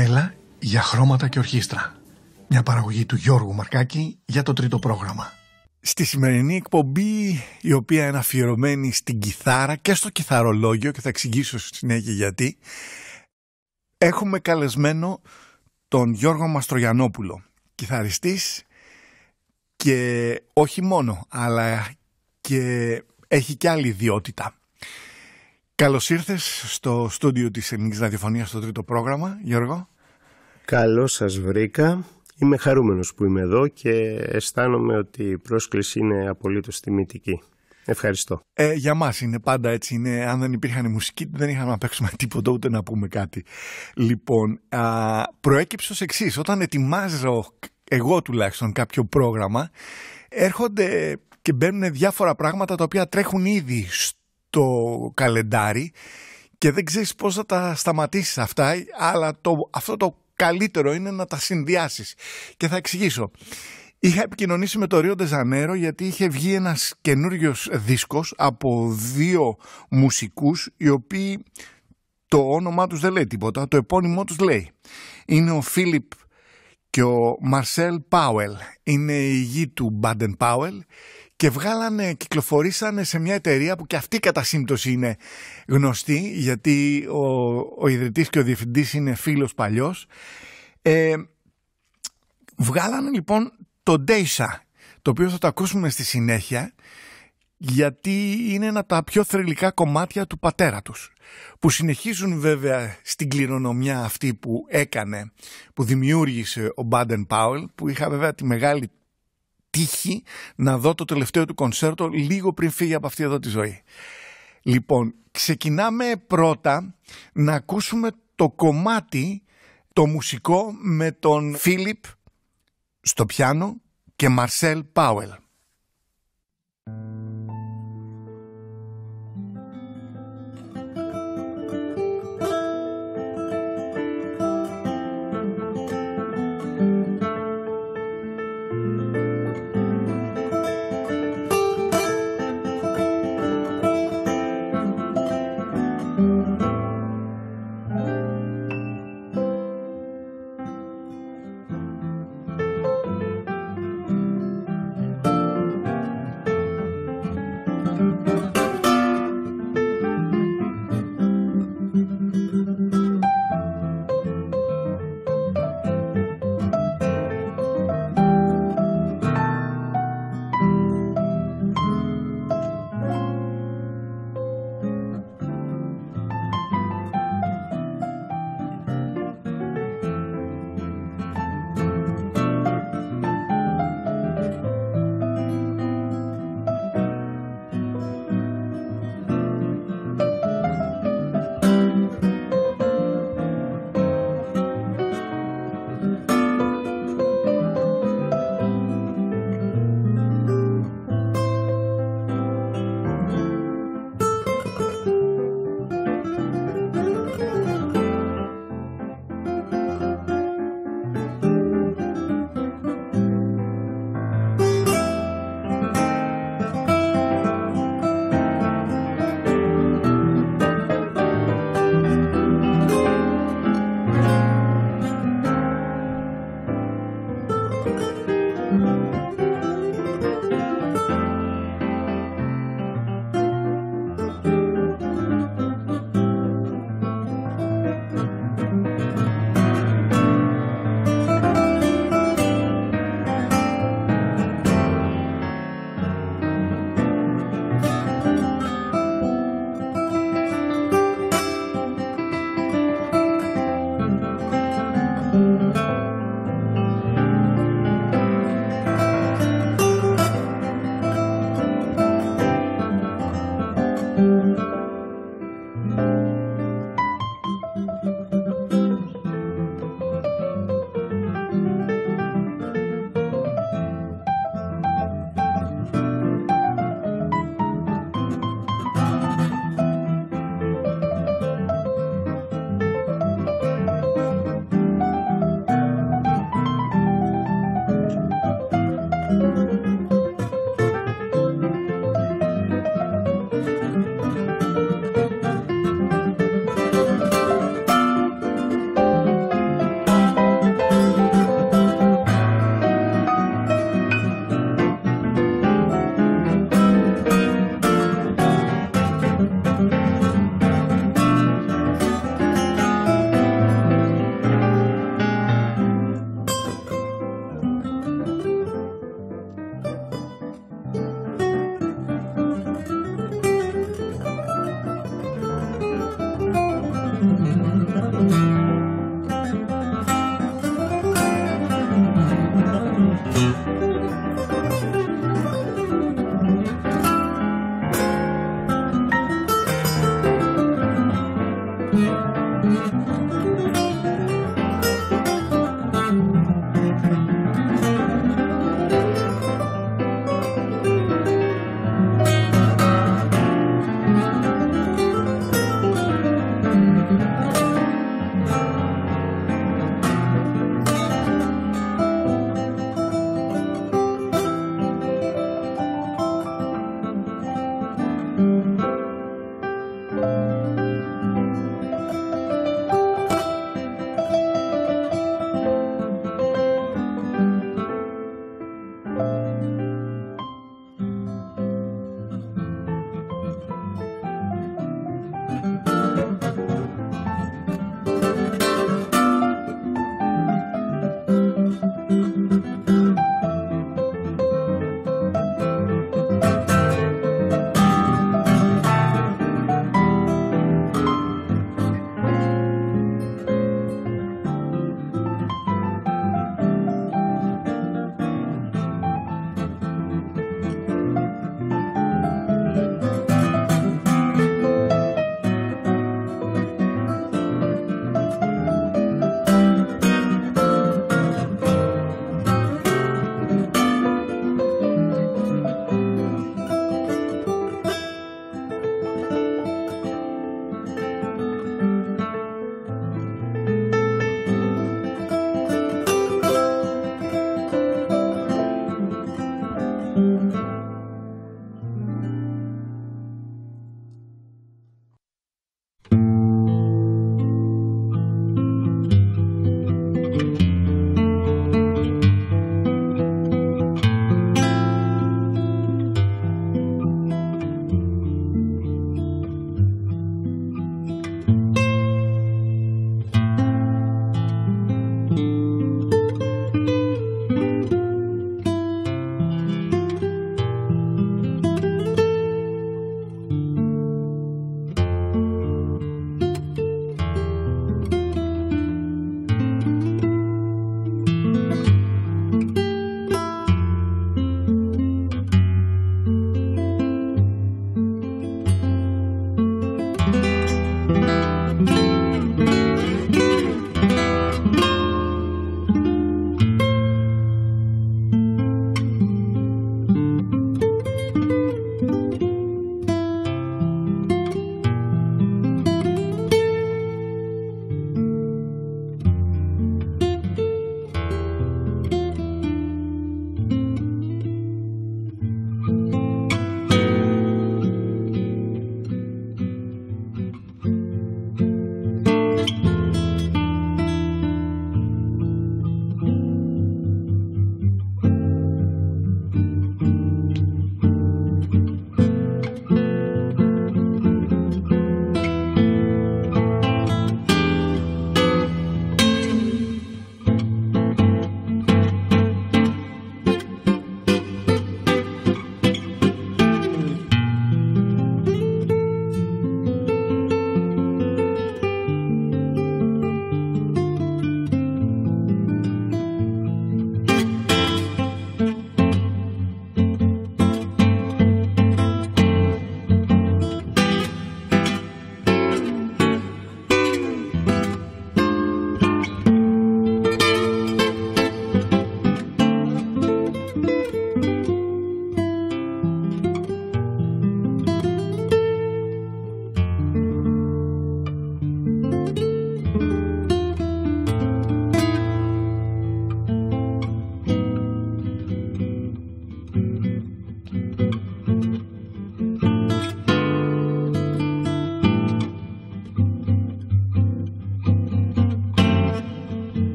Φανέλα για χρώματα και ορχήστρα. Μια παραγωγή του Γιώργου Μαρκάκη για το τρίτο πρόγραμμα. Στη σημερινή εκπομπή, η οποία είναι αφιερωμένη στην κιθάρα και στο κιθαρολόγιο, και θα εξηγήσω στη συνέχεια γιατί, έχουμε καλεσμένο τον Γιώργο Μαστρογιαννόπουλο, κιθαριστής, και όχι μόνο, αλλά και έχει και άλλη ιδιότητα. Καλώς ήρθες στο στούντιο της Ελληνικής Ραδιοφωνίας στο τρίτο πρόγραμμα, Γιώργο. Καλώς σας βρήκα. Είμαι χαρούμενος που είμαι εδώ και αισθάνομαι ότι η πρόσκληση είναι απολύτως τιμητική. Ευχαριστώ. Για μας είναι πάντα έτσι. Είναι, αν δεν υπήρχαν οι μουσικοί, δεν είχαμε να παίξουμε τίποτα, ούτε να πούμε κάτι. Λοιπόν, προέκυψε ως εξής. Όταν ετοιμάζω εγώ τουλάχιστον κάποιο πρόγραμμα, έρχονται και μπαίνουν διάφορα πράγματα τα οποία τρέχουν ήδη στο καλεντάρι και δεν ξέρεις πώς θα τα σταματήσεις αυτά, αλλά αυτό το καλύτερο είναι να τα συνδυάσεις. Και θα εξηγήσω. Είχα επικοινωνήσει με το Ρίο ντε Ζανέιρο γιατί είχε βγει ένας καινούριος δίσκος από δύο μουσικούς, οι οποίοι το όνομά τους δεν λέει τίποτα, το επώνυμό τους λέει. Είναι ο Φίλιπ και ο Μαρσέλ Πάουελ. Είναι η γη του Μπάντεν Πάουελ και κυκλοφορήσανε σε μια εταιρεία που και αυτή κατά σύμπτωση είναι γνωστή, γιατί ο ιδρυτής και ο διευθυντής είναι φίλος παλιός. Βγάλανε λοιπόν το Deisha, το οποίο θα το ακούσουμε στη συνέχεια, γιατί είναι ένα από τα πιο θρυλικά κομμάτια του πατέρα τους, που συνεχίζουν βέβαια στην κληρονομιά αυτή που δημιούργησε ο Μπάντεν Πάουελ, που είχα βέβαια τη μεγάλη τύχη να δω το τελευταίο του κονσέρτο λίγο πριν φύγει από αυτή εδώ τη ζωή. Λοιπόν, ξεκινάμε πρώτα να ακούσουμε το κομμάτι, το μουσικό, με τον Φίλιπ στο πιάνο και Μαρσέλ Πάουελ.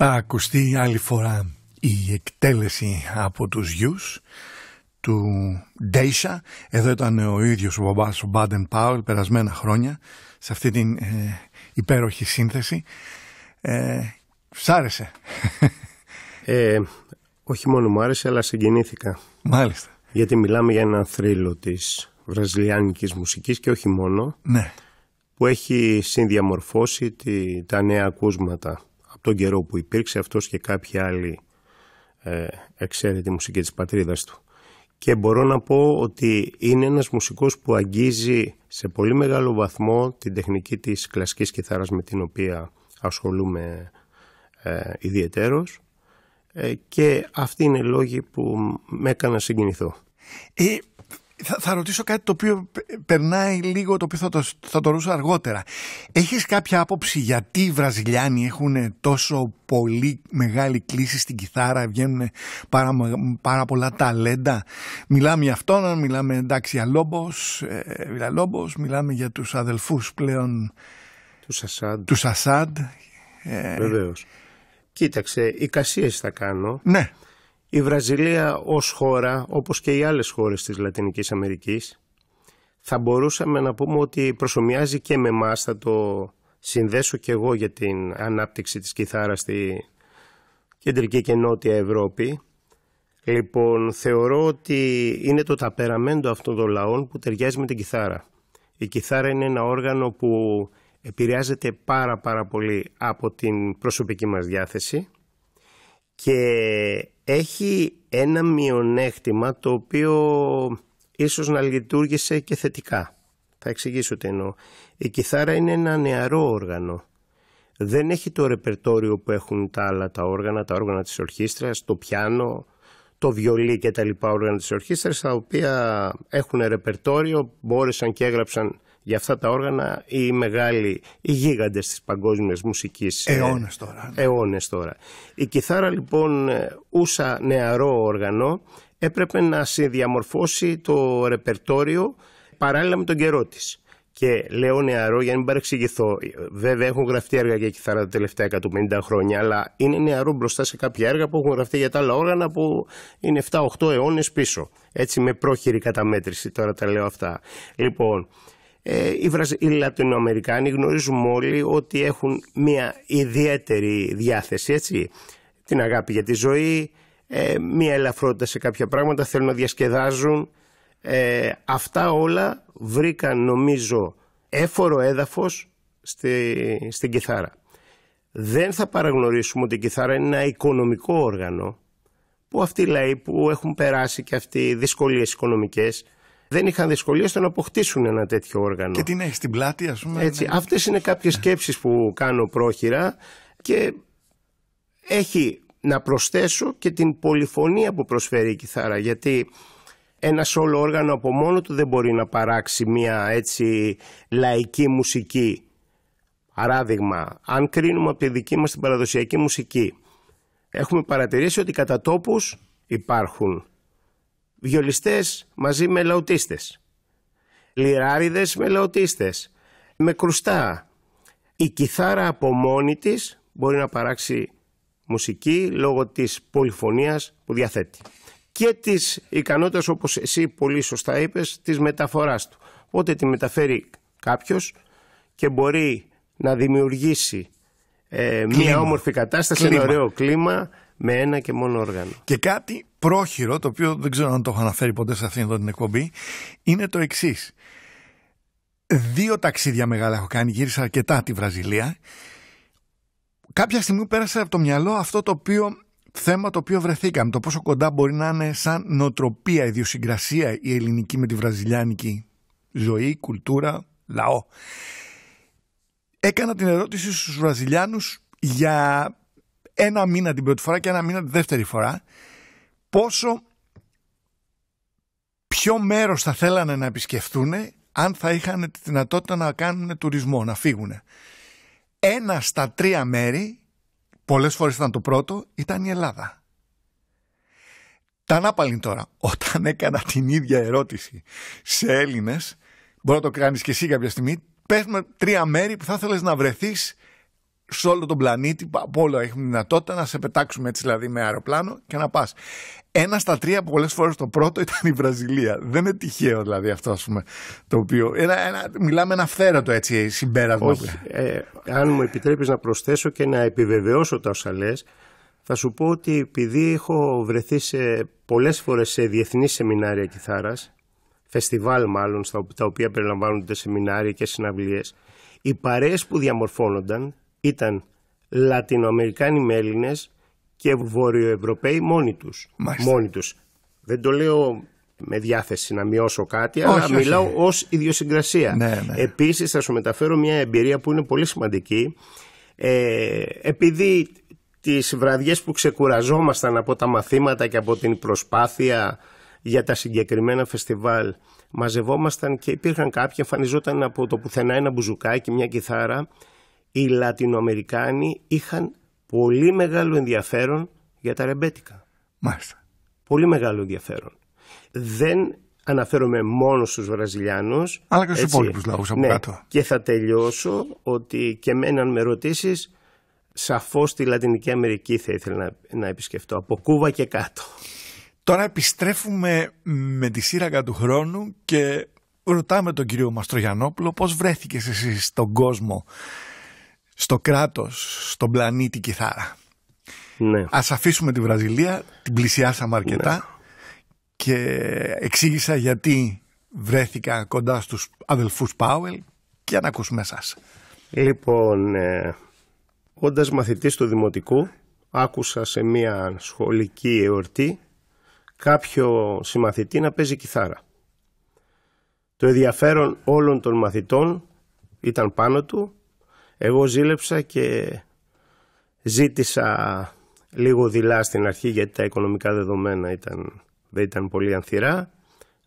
Θα ακουστεί άλλη φορά η εκτέλεση από τους γιους του Ντέισσα. Εδώ ήταν ο ίδιος ο μπαμπάς, ο Μπάντεν Πάουελ, περασμένα χρόνια, σε αυτή την υπέροχη σύνθεση. Σ' άρεσε? Όχι μόνο μου άρεσε, αλλά συγκινήθηκα. Μάλιστα. Γιατί μιλάμε για έναν θρύλο της βραζιλιάνικης μουσικής και όχι μόνο, ναι, που έχει συνδιαμορφώσει τα νέα ακούσματα από τον καιρό που υπήρξε αυτός και κάποιοι άλλοι εξαίρετη μουσική της πατρίδας του. Και μπορώ να πω ότι είναι ένας μουσικός που αγγίζει σε πολύ μεγάλο βαθμό την τεχνική της κλασικής κιθάρας, με την οποία ασχολούμαι ιδιαιτέρως, και αυτοί είναι οι λόγοι που με έκανα να συγκινηθώ. Θα ρωτήσω κάτι το οποίο περνάει λίγο, το οποίο θα το ρωτήσω αργότερα. Έχεις κάποια άποψη γιατί οι Βραζιλιάνοι έχουν τόσο πολύ μεγάλη κλίση στην κιθάρα, βγαίνουν πάρα πολλά ταλέντα? Μιλάμε για αυτόν, μιλάμε εντάξει για Λόμπος, μιλάμε για τους αδελφούς πλέον τους Ασάντ. Βεβαίως. Κοίταξε, εικασίες θα κάνω. Ναι. Η Βραζιλία ως χώρα, όπως και οι άλλες χώρες της Λατινικής Αμερικής, θα μπορούσαμε να πούμε ότι προσομοιάζει και με εμάς. Θα το συνδέσω και εγώ για την ανάπτυξη της κιθάρας στη κεντρική και νότια Ευρώπη. Λοιπόν, θεωρώ ότι είναι το ταπεραμέντο αυτών των λαών που ταιριάζει με την κιθάρα. Η κιθάρα είναι ένα όργανο που επηρεάζεται πάρα πολύ από την προσωπική μας διάθεση και έχει ένα μειονέκτημα το οποίο ίσως να λειτουργήσε και θετικά. Θα εξηγήσω τι εννοώ. Η κιθάρα είναι ένα νεαρό όργανο. Δεν έχει το ρεπερτόριο που έχουν τα άλλα τα όργανα της ορχήστρας, το πιάνο, το βιολί και τα λοιπά όργανα της ορχήστρας, τα οποία έχουν ρεπερτόριο, μπόρεσαν και έγραψαν για αυτά τα όργανα οι γίγαντες της παγκόσμιας μουσικής. Αιώνες τώρα. Η κιθάρα λοιπόν, ούσα νεαρό όργανο, έπρεπε να συνδιαμορφώσει το ρεπερτόριο παράλληλα με τον καιρό της. Και λέω νεαρό για να μην παρεξηγηθώ. Βέβαια έχουν γραφτεί έργα για κιθάρα τα τελευταία 150 χρόνια, αλλά είναι νεαρό μπροστά σε κάποια έργα που έχουν γραφτεί για τα άλλα όργανα που είναι 7-8 αιώνες πίσω. Έτσι με πρόχειρη καταμέτρηση τώρα τα λέω αυτά. Λοιπόν, οι Λατινοαμερικάνοι γνωρίζουμε όλοι ότι έχουν μια ιδιαίτερη διάθεση, έτσι, την αγάπη για τη ζωή, μια ελαφρότητα σε κάποια πράγματα, θέλουν να διασκεδάζουν. Αυτά όλα βρήκαν νομίζω έφορο έδαφος στην κιθάρα. Δεν θα παραγνωρίσουμε ότι η κιθάρα είναι ένα οικονομικό όργανο, που αυτοί οι λαοί που έχουν περάσει και αυτοί δυσκολίες οικονομικές δεν είχαν δυσκολίες στο να αποκτήσουν ένα τέτοιο όργανο. Και την έχει στην πλάτη, ας πούμε. Έτσι, αυτές είναι κάποιες σκέψεις που κάνω πρόχειρα, και έχει να προσθέσω και την πολυφωνία που προσφέρει η κιθάρα, γιατί ένα σόλο όργανο από μόνο του δεν μπορεί να παράξει μια έτσι λαϊκή μουσική. Παράδειγμα, αν κρίνουμε από τη δική μας την παραδοσιακή μουσική, έχουμε παρατηρήσει ότι κατά τόπους υπάρχουν βιολιστές μαζί με λαουτίστες, λιράριδες με λαουτίστες, με κρουστά. Η κιθάρα από μόνη της μπορεί να παράξει μουσική λόγω της πολυφωνίας που διαθέτει και της ικανότητας, όπως εσύ πολύ σωστά είπες, της μεταφοράς του. Οπότε τη μεταφέρει κάποιος και μπορεί να δημιουργήσει μια όμορφη κατάσταση, ένα ωραίο κλίμα με ένα και μόνο όργανο. Και κάτι πρόχειρο, το οποίο δεν ξέρω αν το έχω αναφέρει ποτέ σε αυτήν εδώ την εκπομπή, είναι το εξής. 2 ταξίδια μεγάλα έχω κάνει, γύρισα αρκετά τη Βραζιλία. Κάποια στιγμή πέρασε από το μυαλό αυτό θέμα το οποίο βρεθήκαμε, το πόσο κοντά μπορεί να είναι σαν νοοτροπία, ιδιοσυγκρασία η ελληνική με τη βραζιλιάνικη ζωή, κουλτούρα, λαό. Έκανα την ερώτηση στους Βραζιλιάνους για 1 μήνα την πρώτη φορά και 1 μήνα τη δεύτερη φορά, ποιο μέρος θα θέλανε να επισκεφτούν αν θα είχαν τη δυνατότητα να κάνουν τουρισμό, να φύγουν. 1 στα 3 μέρη, πολλές φορές ήταν το πρώτο, ήταν η Ελλάδα. Τα ανάπαλιν τώρα, όταν έκανα την ίδια ερώτηση σε Έλληνες, μπορεί να το κάνεις και εσύ κάποια στιγμή, πες με 3 μέρη που θα ήθελες να βρεθείς σε όλο τον πλανήτη, από όλο έχουμε δυνατότητα να σε πετάξουμε έτσι δηλαδή με αεροπλάνο και να πας. 1 στα 3 πολλές φορές το πρώτο ήταν η Βραζιλία. Δεν είναι τυχαίο δηλαδή αυτό, ας πούμε, το οποίο μιλάμε ένα αυθαίρετο έτσι συμπέρασμα. Όχι, αν μου επιτρέπεις να προσθέσω και να επιβεβαιώσω τα όσα λες, θα σου πω ότι επειδή έχω βρεθεί πολλές φορές σε διεθνείς σεμινάρια κιθάρας, φεστιβάλ μάλλον, τα οποία περιλαμβάνονται σεμινάρια και συναυλίες, οι παρέες που διαμορφώνονταν ήταν Λατινοαμερικάνοι με Έλληνες και Βορειοευρωπαίοι μόνοι τους. Δεν το λέω με διάθεση να μειώσω κάτι, αλλά μιλάω ως ιδιοσυγκρασία. Ναι. Επίσης θα σου μεταφέρω μια εμπειρία που είναι πολύ σημαντική. Επειδή τις βραδιές που ξεκουραζόμασταν από τα μαθήματα και από την προσπάθεια για τα συγκεκριμένα φεστιβάλ, μαζευόμασταν και υπήρχαν κάποιοι, εμφανιζόταν από το πουθενά ένα μπουζουκάκι, μια κιθάρα. Οι Λατινοαμερικάνοι είχαν πολύ μεγάλο ενδιαφέρον για τα ρεμπέτικα. Μάλιστα. Πολύ μεγάλο ενδιαφέρον. Δεν αναφέρομαι μόνο στους Βραζιλιάνους, αλλά και στους υπόλοιπους λαούς από κάτω. Και θα τελειώσω ότι και εμένα, αν με ρωτήσεις, σαφώς τη Λατινική Αμερική θα ήθελα να επισκεφτώ, από Κούβα και κάτω. Τώρα επιστρέφουμε με τη σύραγγα του χρόνου και ρωτάμε τον κύριο Μαστρογιαννόπουλο πώς βρέθηκες εσύ στον κόσμο, στο κράτος, στον πλανήτη κιθάρα. Ναι. Ας αφήσουμε τη Βραζιλία, την πλησιάσαμε αρκετά και εξήγησα γιατί βρέθηκα κοντά στους αδελφούς Πάουελ και να ακούσουμε εσάς. Λοιπόν, όντας μαθητής του Δημοτικού, άκουσα σε μια σχολική εορτή κάποιο συμμαθητή να παίζει κιθάρα. Το ενδιαφέρον όλων των μαθητών ήταν πάνω του. Εγώ ζήλεψα και ζήτησα λίγο δειλά στην αρχή, γιατί τα οικονομικά δεδομένα δεν ήταν πολύ ανθυρά,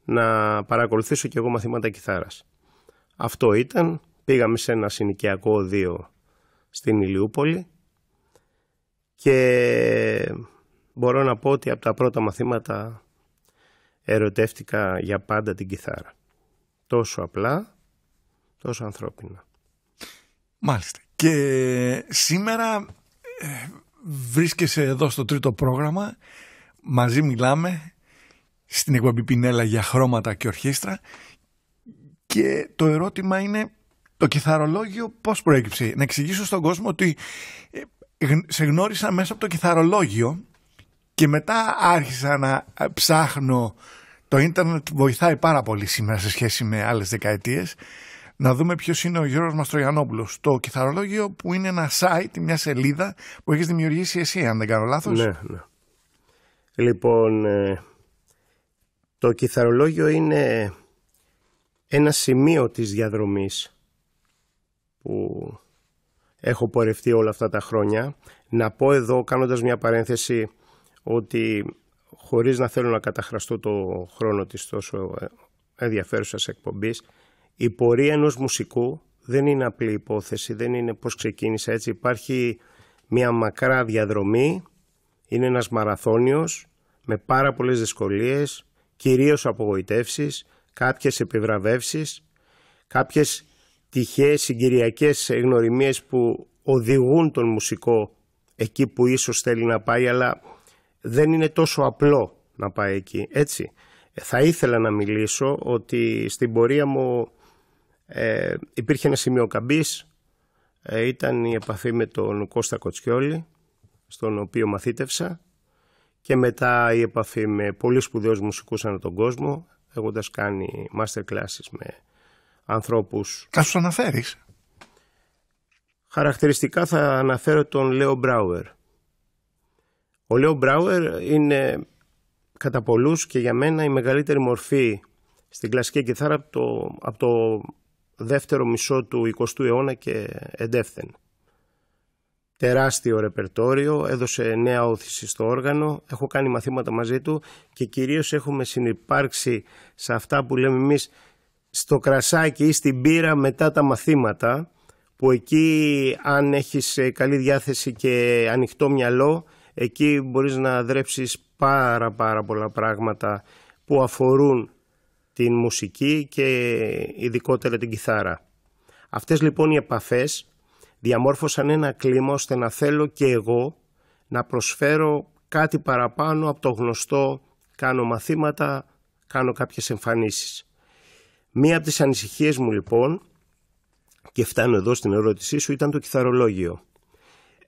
να παρακολουθήσω και εγώ μαθήματα κιθάρας. Αυτό ήταν. Πήγαμε σε ένα συνοικιακό οδείο στην Ηλιούπολη και μπορώ να πω ότι από τα πρώτα μαθήματα ερωτεύτηκα για πάντα την κιθάρα. Τόσο απλά, τόσο ανθρώπινα. Μάλιστα. Και σήμερα βρίσκεσαι εδώ στο τρίτο πρόγραμμα. Μαζί μιλάμε στην εκπομπή Πινέλα για χρώματα και ορχήστρα. Και το ερώτημα είναι, το κιθαρολόγιο πώς προέκυψε? Να εξηγήσω στον κόσμο ότι σε γνώρισα μέσα από το κιθαρολόγιο και μετά άρχισα να ψάχνω. Το ίντερνετ βοηθάει πάρα πολύ σήμερα σε σχέση με άλλες δεκαετίες να δούμε ποιος είναι ο Γιώργος Μαστρογιαννόπουλος. Το κιθαρολόγιο, που είναι ένα site, μια σελίδα που έχεις δημιουργήσει εσύ, αν δεν κάνω λάθος. Ναι. Λοιπόν, το κιθαρολόγιο είναι ένα σημείο της διαδρομής που έχω πορευτεί όλα αυτά τα χρόνια. Να πω εδώ, κάνοντας μια παρένθεση, ότι χωρίς να θέλω να καταχραστώ το χρόνο της τόσο ενδιαφέρουσας εκπομπής, η πορεία ενός μουσικού δεν είναι απλή υπόθεση, δεν είναι πώς ξεκίνησα έτσι. Υπάρχει μια μακρά διαδρομή, είναι ένας μαραθώνιος με πάρα πολλές δυσκολίες, κυρίως απογοητεύσεις, κάποιες επιβραβεύσεις, κάποιες τυχαίες συγκυριακές γνωριμίες που οδηγούν τον μουσικό εκεί που ίσως θέλει να πάει, αλλά δεν είναι τόσο απλό να πάει εκεί, έτσι. Θα ήθελα να μιλήσω ότι στην πορεία μου υπήρχε ένα σημείο καμπής, ήταν η επαφή με τον Κώστα Κοτσιόλη, στον οποίο μαθήτευσα, και μετά η επαφή με πολύ σπουδαίους μουσικούς ανά τον κόσμο, έχοντας κάνει master classes με ανθρώπους. Θα σου αναφέρεις? Χαρακτηριστικά θα αναφέρω τον Λέο Μπράουερ. Ο Λέο Μπράουερ είναι κατά πολλούς και για μένα η μεγαλύτερη μορφή στην κλασική κιθάρα από το δεύτερο μισό του 20ου αιώνα και εντεύθεν. Τεράστιο ρεπερτόριο, έδωσε νέα όθηση στο όργανο, έχω κάνει μαθήματα μαζί του και κυρίως έχουμε συνυπάρξει σε αυτά που λέμε εμείς στο κρασάκι ή στην μπύρα μετά τα μαθήματα, που εκεί αν έχεις καλή διάθεση και ανοιχτό μυαλό, εκεί μπορείς να δρέψεις πάρα πολλά πράγματα που αφορούν την μουσική και ειδικότερα την κιθάρα. Αυτές λοιπόν οι επαφές διαμόρφωσαν ένα κλίμα ώστε να θέλω και εγώ να προσφέρω κάτι παραπάνω από το γνωστό, κάνω μαθήματα, κάνω κάποιες εμφανίσεις. Μία από τις ανησυχίες μου λοιπόν, και φτάνω εδώ στην ερώτησή σου, ήταν το κιθαρολόγιο.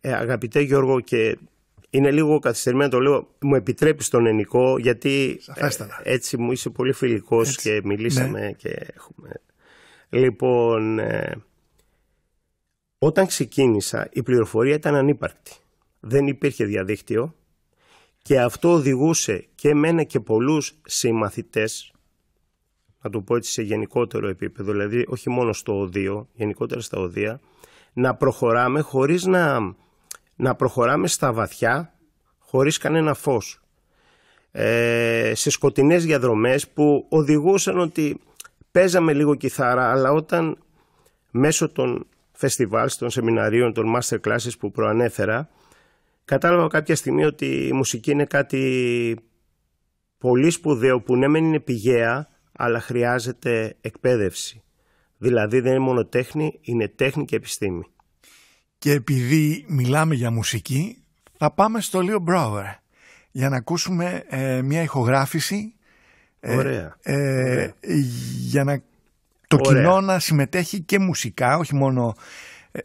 Αγαπητέ Γιώργο, και είναι λίγο καθυστερημένο το λέω, μου επιτρέπεις τον Ενικό, γιατί έτσι μου είσαι πολύ φιλικός έτσι, και μιλήσαμε ναι. Και έχουμε... Λοιπόν, όταν ξεκίνησα η πληροφορία ήταν ανύπαρκτη. Δεν υπήρχε διαδίκτυο και αυτό οδηγούσε και εμένα και πολλούς συμμαθητές, να το πω έτσι σε γενικότερο επίπεδο, δηλαδή όχι μόνο στο οδείο, γενικότερα στα οδεία, να προχωράμε χωρίς να προχωράμε στα βαθιά, χωρίς κανένα φως. Σε σκοτεινές διαδρομές που οδηγούσαν ότι παίζαμε λίγο κιθάρα, αλλά όταν μέσω των φεστιβάλ, των σεμιναρίων, των master classes που προανέφερα, κατάλαβα κάποια στιγμή ότι η μουσική είναι κάτι πολύ σπουδαίο που ναι μεν είναι πηγαία, αλλά χρειάζεται εκπαίδευση. Δηλαδή δεν είναι μόνο τέχνη, είναι τέχνη και επιστήμη. Και επειδή μιλάμε για μουσική, θα πάμε στο Leo Brouwer για να ακούσουμε μια ηχογράφηση. Ωραία. Για να το κοινό να συμμετέχει και μουσικά, όχι μόνο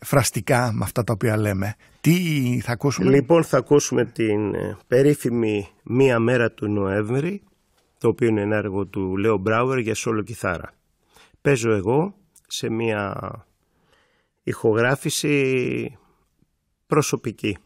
φραστικά με αυτά τα οποία λέμε. Τι θα ακούσουμε? Λοιπόν, θα ακούσουμε την περίφημη «Μία μέρα του Νοέμβρη», το οποίο είναι ένα έργο του Leo Brouwer για σόλο κιθάρα. Παίζω εγώ σε μια ηχογράφηση προσωπική.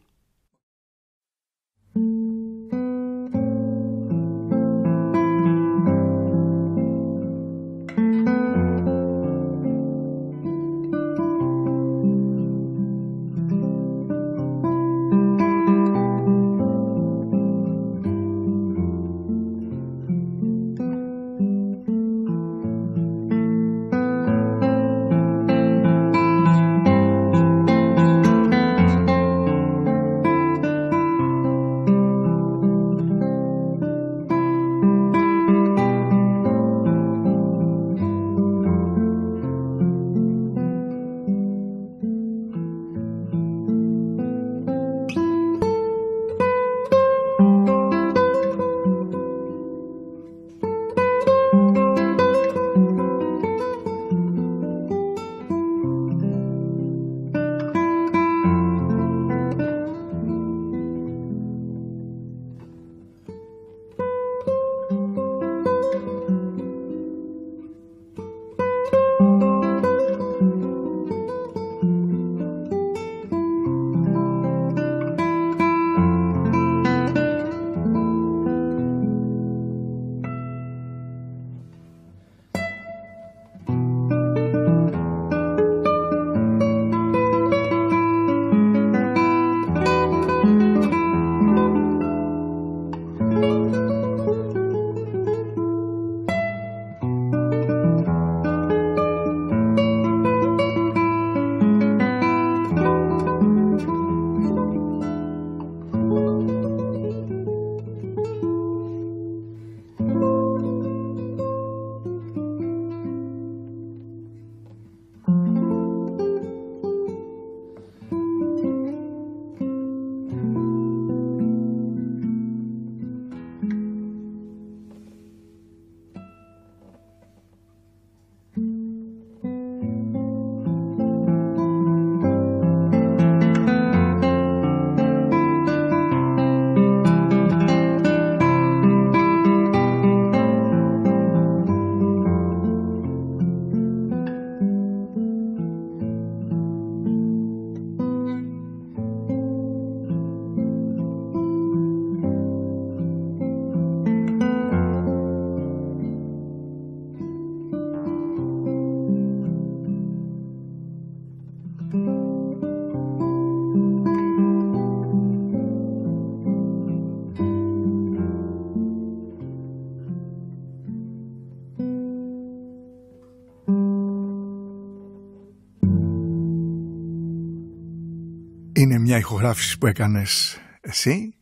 Είναι μια ηχογράφηση που έκανες εσύ,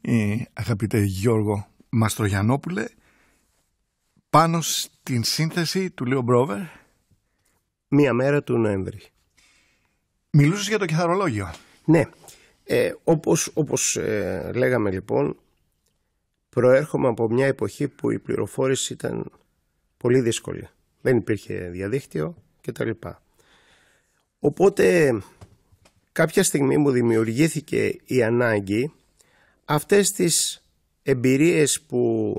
αγαπητέ Γιώργο Μαστρογιαννόπουλε, πάνω στην σύνθεση του Leo Brouwer. Μία μέρα του Νοέμβρη. Μιλούσες για το κιθαρολόγιο. Ναι, όπως λέγαμε λοιπόν, προέρχομαι από μια εποχή που η πληροφόρηση ήταν πολύ δύσκολη. Δεν υπήρχε διαδίκτυο κτλ. Οπότε κάποια στιγμή μου δημιουργήθηκε η ανάγκη αυτές τις εμπειρίες που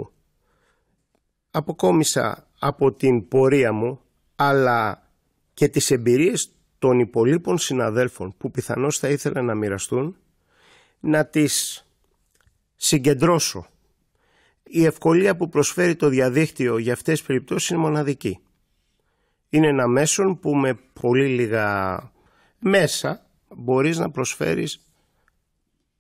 αποκόμισα από την πορεία μου, αλλά και τις εμπειρίες των υπολείπων συναδέλφων που πιθανώς θα ήθελα να μοιραστούν, να τις συγκεντρώσω. Η ευκολία που προσφέρει το διαδίκτυο για αυτές τις περιπτώσεις είναι μοναδική. Είναι ένα μέσον που με πολύ λίγα μέσα μπορείς να προσφέρεις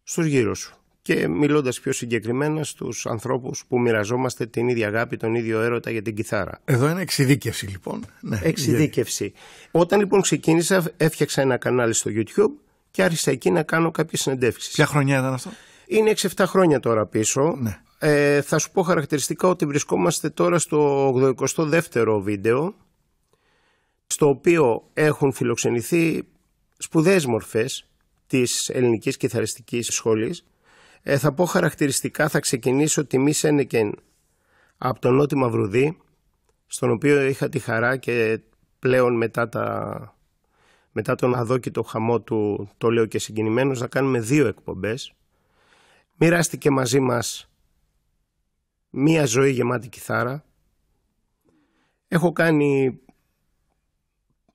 στους γύρω σου. Και μιλώντας πιο συγκεκριμένα στους ανθρώπους που μοιραζόμαστε την ίδια αγάπη, τον ίδιο έρωτα για την κιθάρα. Εδώ είναι εξειδίκευση λοιπόν. Ναι, εξειδίκευση. Όταν λοιπόν ξεκίνησα, έφτιαξα ένα κανάλι στο YouTube και άρχισα εκεί να κάνω κάποιες συνεντεύξεις. Ποια χρονιά ήταν αυτό? Είναι 6-7 χρόνια τώρα πίσω. Ναι. Θα σου πω χαρακτηριστικά ότι βρισκόμαστε τώρα στο 82ο βίντεο, στο οποίο έχουν φιλοξενηθεί σπουδαίες μορφές της ελληνικής κιθαριστικής σχολής. Θα πω χαρακτηριστικά, θα ξεκινήσω τιμή Σένεκεν από τον Νότι Μαυρουδή, στον οποίο είχα τη χαρά και πλέον μετά τον αδόκητο χαμό του, το λέω και συγκινημένος, να κάνουμε 2 εκπομπές. Μοιράστηκε μαζί μας μία ζωή γεμάτη κιθάρα. Έχω κάνει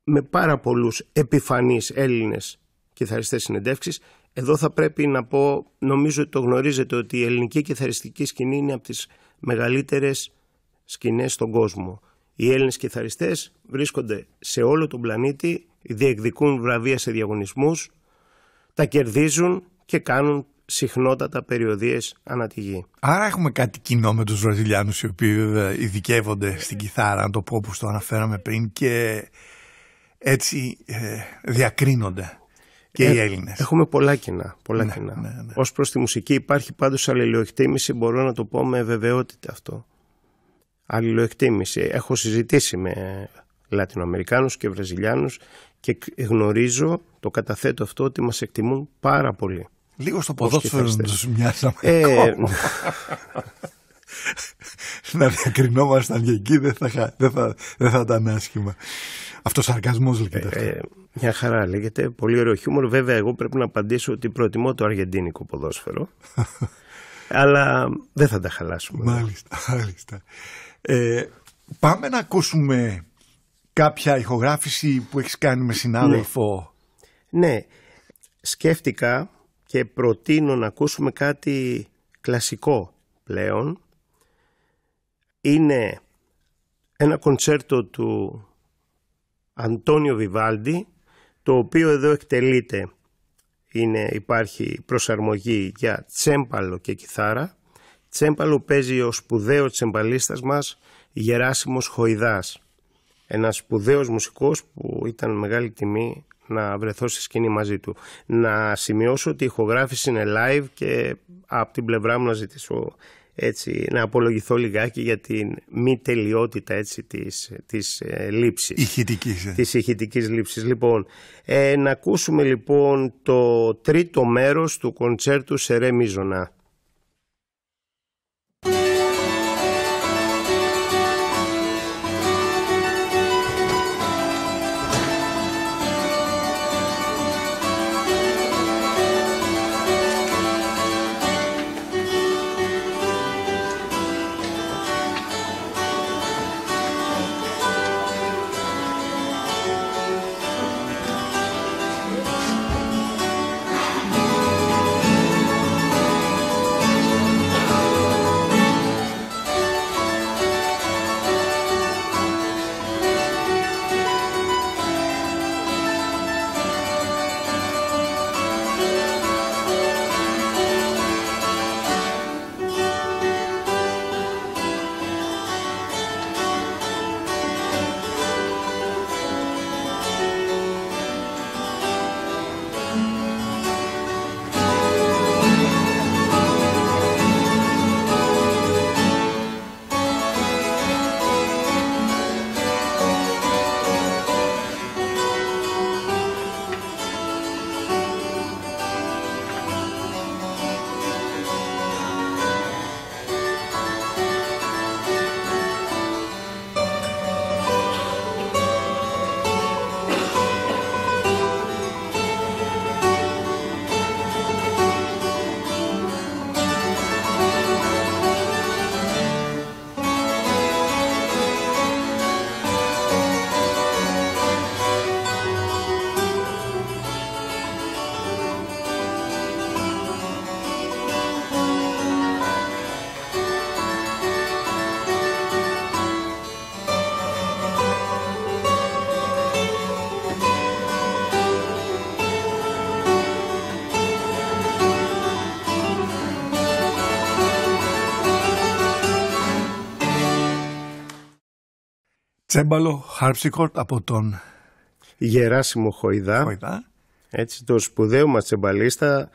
με πάρα πολλούς επιφανείς Έλληνες κιθαριστές συνεντεύξεις. Εδώ θα πρέπει να πω, νομίζω ότι το γνωρίζετε, ότι η ελληνική κιθαριστική σκηνή είναι από τις μεγαλύτερες σκηνές στον κόσμο. Οι Έλληνες κιθαριστές βρίσκονται σε όλο τον πλανήτη, διεκδικούν βραβεία σε διαγωνισμούς, τα κερδίζουν και κάνουν συχνότατα περιοδίες ανά τη γη. Άρα έχουμε κάτι κοινό με τους Βραζιλιάνους, οι οποίοι ειδικεύονται στην κιθάρα, να το πω, όπως το αναφέραμε πριν, και έτσι διακρίνονται και οι Έλληνες. Έχουμε πολλά κοινά. Ναι. Ως προς τη μουσική υπάρχει πάντως αλληλοεκτίμηση, μπορώ να το πω με βεβαιότητα αυτό. Αλληλοεκτίμηση. Έχω συζητήσει με Λατινοαμερικάνους και Βραζιλιάνους και γνωρίζω, το καταθέτω αυτό, ότι μας εκτιμούν πάρα πολύ. Λίγο στο ποδόσφαιρο να τους μοιάσαμε ακόμα. Να διακρινόμασταν και εκεί δεν θα ήταν άσχημα. Αυτό σαρκασμός λέγεται. Μια χαρά λέγεται, πολύ ωραίο χιούμορ. Βέβαια εγώ πρέπει να απαντήσω ότι προτιμώ το αργεντίνικο ποδόσφαιρο. Αλλά δεν θα τα χαλάσουμε. Μάλιστα. Πάμε να ακούσουμε κάποια ηχογράφηση που έχεις κάνει με συνάδελφο. Ναι, σκέφτηκα και προτείνω να ακούσουμε κάτι κλασικό πλέον. Είναι ένα κοντσέρτο του Αντώνιο Βιβάλντι, το οποίο εδώ εκτελείται. Υπάρχει προσαρμογή για τσέμπαλο και κιθάρα. Τσέμπαλο παίζει ο σπουδαίος τσεμπαλίστας μας Γεράσιμος Χοϊδάς, ένας σπουδαίος μουσικός που ήταν μεγάλη τιμή να βρεθώ στη σκηνή μαζί του. Να σημειώσω ότι η ηχογράφηση είναι live και από την πλευρά μου να ζητήσω έτσι, να απολογηθώ λιγάκι για την μη τελειότητα έτσι, της λήψης. Ηχητικής. Της ηχητικής λήψης. Λοιπόν, να ακούσουμε λοιπόν το τρίτο μέρος του κοντσέρτου σε ρε μίζωνα. Τσέμπαλο harpsichord από τον Γεράσιμο Χοϊδά. Έτσι, το σπουδαίο μας τσεμπαλίστα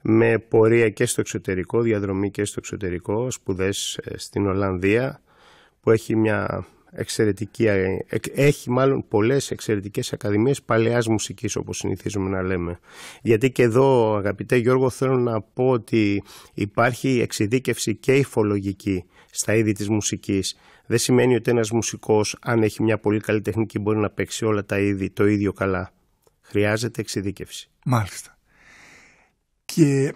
με πορεία και στο εξωτερικό, διαδρομή και στο εξωτερικό, σπουδές στην Ολλανδία, που έχει μια εξαιρετική, έχει μάλλον πολλές εξαιρετικές ακαδημίες παλαιάς μουσικής, όπως συνηθίζουμε να λέμε. Γιατί και εδώ, αγαπητέ Γιώργο, θέλω να πω ότι υπάρχει εξειδίκευση και υφολογική στα είδη της μουσικής. Δεν σημαίνει ότι ένας μουσικός, αν έχει μια πολύ καλή τεχνική, μπορεί να παίξει όλα τα είδη το ίδιο καλά. Χρειάζεται εξειδίκευση. Μάλιστα. Και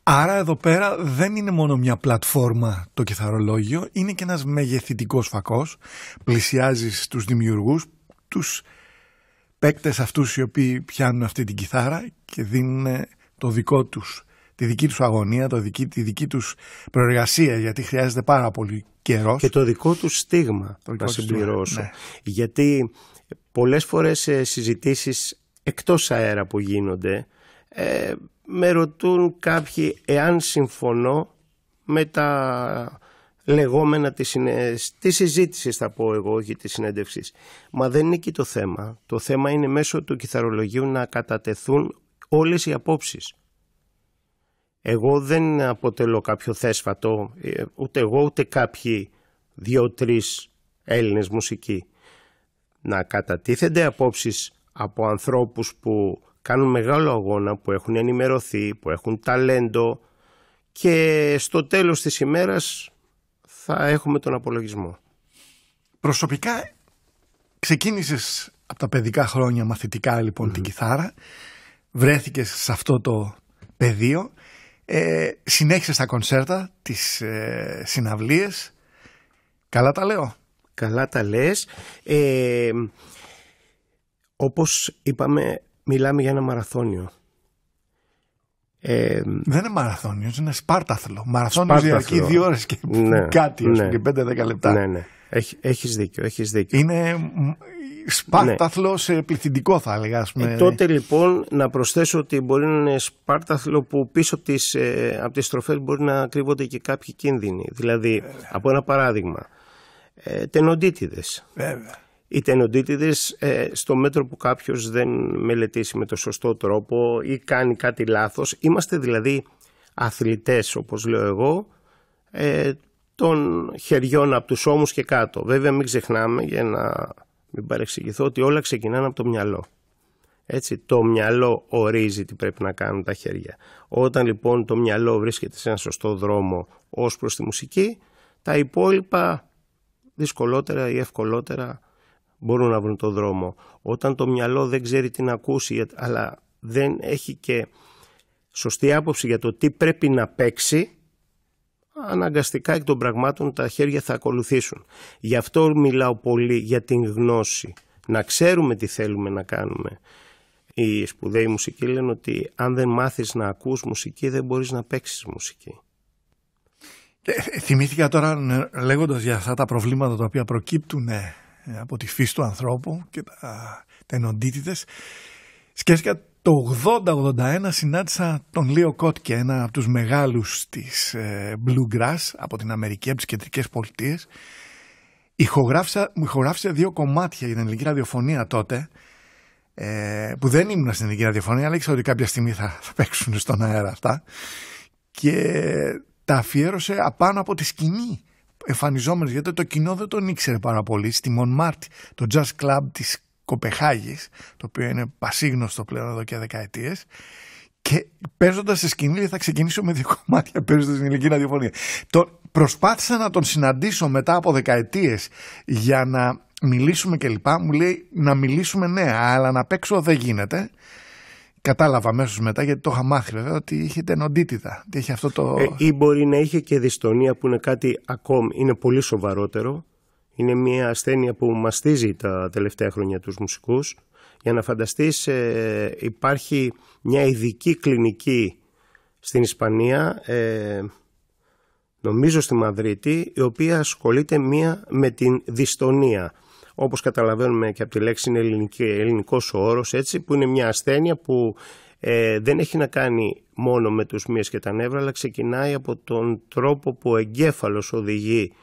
άρα εδώ πέρα δεν είναι μόνο μια πλατφόρμα το κιθαρολόγιο, είναι και ένας μεγεθυντικός φακός. Πλησιάζεις τους δημιουργούς, τους παίκτες αυτούς οι οποίοι πιάνουν αυτή την κιθάρα και δίνουν το δικό τους, τη δική τους αγωνία, τη δική τους προεργασία, γιατί χρειάζεται πάρα πολύ καιρός. Και το δικό τους στίγμα, να συμπληρώσω. Ναι. Γιατί πολλές φορές σε συζητήσεις εκτός αέρα που γίνονται, με ρωτούν κάποιοι εάν συμφωνώ με τα λεγόμενα της συζήτησης, θα πω εγώ, όχι της συνέντευξης. Μα δεν είναι εκεί το θέμα. Το θέμα είναι μέσω του κιθαρολογίου να κατατεθούν όλες οι απόψεις. Εγώ δεν αποτελώ κάποιο θέσφατο, ούτε εγώ ούτε κάποιοι 2-3 Έλληνες μουσικοί. Να κατατίθενται απόψεις από ανθρώπους που κάνουν μεγάλο αγώνα, που έχουν ενημερωθεί, που έχουν ταλέντο, και στο τέλος της ημέρας θα έχουμε τον απολογισμό. Προσωπικά ξεκίνησες από τα παιδικά χρόνια μαθητικά λοιπόν την κιθάρα, βρέθηκες σε αυτό το πεδίο, συνέχισες τα κονσέρτα, τις συναυλίες. Καλά τα λέω? Καλά τα λες. Όπως είπαμε, μιλάμε για ένα μαραθώνιο. Δεν είναι μαραθώνιο, είναι σπάρταθλο. Μαραθώνιο διαρκεί 2 ώρες και κάτι, και 5-10 λεπτά. Ναι. Έχεις δίκιο. Είναι σπάρταθλο σε πληθυντικό, θα έλεγα. Τότε λοιπόν να προσθέσω ότι μπορεί να είναι σπάρταθλο που πίσω από τις στροφές μπορεί να κρύβονται και κάποιοι κίνδυνοι. Δηλαδή, από ένα παράδειγμα, τενοντίτιδες. Βέβαια. Οι τενοντίτιδες, στο μέτρο που κάποιος δεν μελετήσει με το σωστό τρόπο ή κάνει κάτι λάθος, είμαστε δηλαδή αθλητές, όπως λέω εγώ, των χεριών από τους ώμους και κάτω. Βέβαια μην ξεχνάμε, για να μην παρεξηγηθώ, ότι όλα ξεκινάνε από το μυαλό. Έτσι, το μυαλό ορίζει τι πρέπει να κάνουν τα χέρια. Όταν λοιπόν το μυαλό βρίσκεται σε ένα σωστό δρόμο ως προς τη μουσική, τα υπόλοιπα δυσκολότερα ή ευκολότερα μπορούν να βρουν το δρόμο. Όταν το μυαλό δεν ξέρει τι να ακούσει, αλλά δεν έχει και σωστή άποψη για το τι πρέπει να παίξει, αναγκαστικά εκ των πραγμάτων τα χέρια θα ακολουθήσουν. Γι' αυτό μιλάω πολύ για την γνώση. Να ξέρουμε τι θέλουμε να κάνουμε. Οι σπουδαίοι μουσικοί λένε ότι αν δεν μάθεις να ακούς μουσική, δεν μπορείς να παίξεις μουσική. Θυμήθηκα τώρα, λέγοντας για αυτά τα προβλήματα τα οποία προκύπτουν από τη φύση του ανθρώπου και τα τενοντίτιδες, σκέφτηκα το 80-81 συνάντησα τον Λίο Κότκε, ένα από τους μεγάλους της Bluegrass από την Αμερική, από τις κεντρικές πολιτείες. Μου ηχογράφησε 2 κομμάτια για την ελληνική ραδιοφωνία τότε, που δεν ήμουν στην ελληνική ραδιοφωνία, αλλά ήξερα ότι κάποια στιγμή θα παίξουν στον αέρα αυτά, και τα αφιέρωσε απάνω από τη σκηνή, εμφανιζόμενος, γιατί το κοινό δεν τον ήξερε πάρα πολύ, στη Μονμάρτι, το Jazz Club της Κοπεχάγης, το οποίο είναι πασίγνωστο πλέον εδώ και δεκαετίες, και παίζοντας σε σκηνή θα ξεκινήσω με 2 κομμάτια παίζοντας στην ελληνική ραδιοφωνία. Προσπάθησα να τον συναντήσω μετά από δεκαετίες για να μιλήσουμε και λοιπά. Μου λέει να μιλήσουμε, ναι, αλλά να παίξω δεν γίνεται. Κατάλαβα αμέσως μετά, γιατί το είχα μάθει βέβαια, ότι είχε τενοντίτιδα. Είχε αυτό το... Ή μπορεί να είχε και δυστονία, που είναι κάτι ακόμη, είναι πολύ σοβαρότερο. Είναι μια ασθένεια που μαστίζει τα τελευταία χρόνια τους μουσικούς. Για να φανταστείς, υπάρχει μια ειδική κλινική στην Ισπανία, νομίζω στη Μαδρίτη, η οποία ασχολείται με την δυστονία. Όπως καταλαβαίνουμε και από τη λέξη, είναι ελληνικός ο όρος, έτσι, που είναι μια ασθένεια που δεν έχει να κάνει μόνο με τους μυες και τα νεύρα, αλλά ξεκινάει από τον τρόπο που ο εγκέφαλος οδηγεί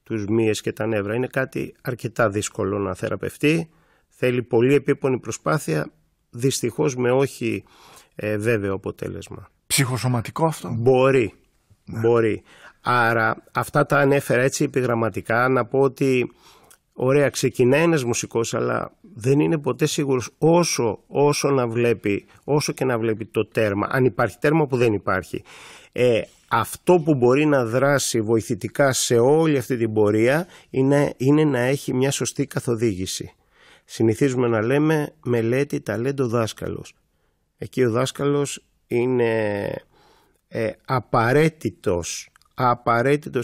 τους μύες και τα νεύρα. Είναι κάτι αρκετά δύσκολο να θεραπευτεί. Θέλει πολύ επίπονη προσπάθεια, δυστυχώς με όχι βέβαιο αποτέλεσμα. Ψυχοσωματικό αυτό? Μπορεί. Άρα αυτά τα ανέφερα έτσι επιγραμματικά, να πω ότι ωραία, ξεκινάει ένας μουσικός, αλλά δεν είναι ποτέ σίγουρος όσο και να βλέπει το τέρμα, αν υπάρχει τέρμα που δεν υπάρχει. Αυτό που μπορεί να δράσει βοηθητικά σε όλη αυτή την πορεία είναι να έχει μια σωστή καθοδήγηση. Συνηθίζουμε να λέμε μελέτη, ταλέντο, δάσκαλος. Εκεί ο δάσκαλος είναι απαραίτητος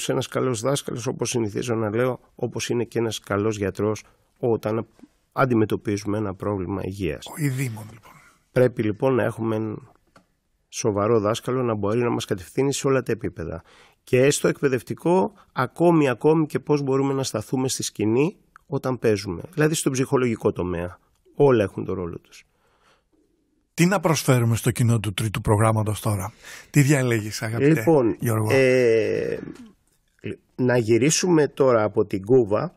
ένας καλός δάσκαλος, όπως συνηθίζω να λέω, όπως είναι και ένας καλός γιατρός όταν αντιμετωπίζουμε ένα πρόβλημα υγείας. Η Δήμον, λοιπόν. Πρέπει λοιπόν να έχουμε σοβαρό δάσκαλο να μπορεί να μας κατευθύνει σε όλα τα επίπεδα. Και στο εκπαιδευτικό ακόμη και πώς μπορούμε να σταθούμε στη σκηνή όταν παίζουμε. Δηλαδή στον ψυχολογικό τομέα. Όλα έχουν τον ρόλο τους. Τι να προσφέρουμε στο κοινό του τρίτου προγράμματος τώρα? Τι διαλέγεις, αγαπητέ Γιώργο? Να γυρίσουμε τώρα από την Κούβα,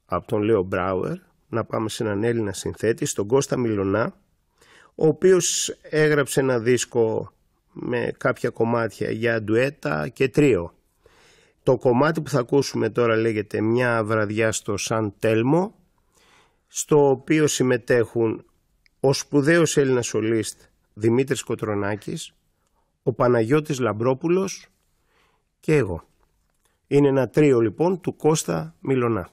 από τον Λέο Μπράουερ, να πάμε σε έναν Έλληνα συνθέτη, στον Κώστα Μιλωνά, ο οποίος έγραψε ένα δίσκο με κάποια κομμάτια για ντουέτα και τρίο. Το κομμάτι που θα ακούσουμε τώρα λέγεται «Μια βραδιά στο Σαν Τέλμο», στο οποίο συμμετέχουν ο σπουδαίος Έλληνας σολίστ Δημήτρης Κοτρονάκης, ο Παναγιώτης Λαμπρόπουλος και εγώ. Είναι ένα τρίο λοιπόν του Κώστα Μιλωνά.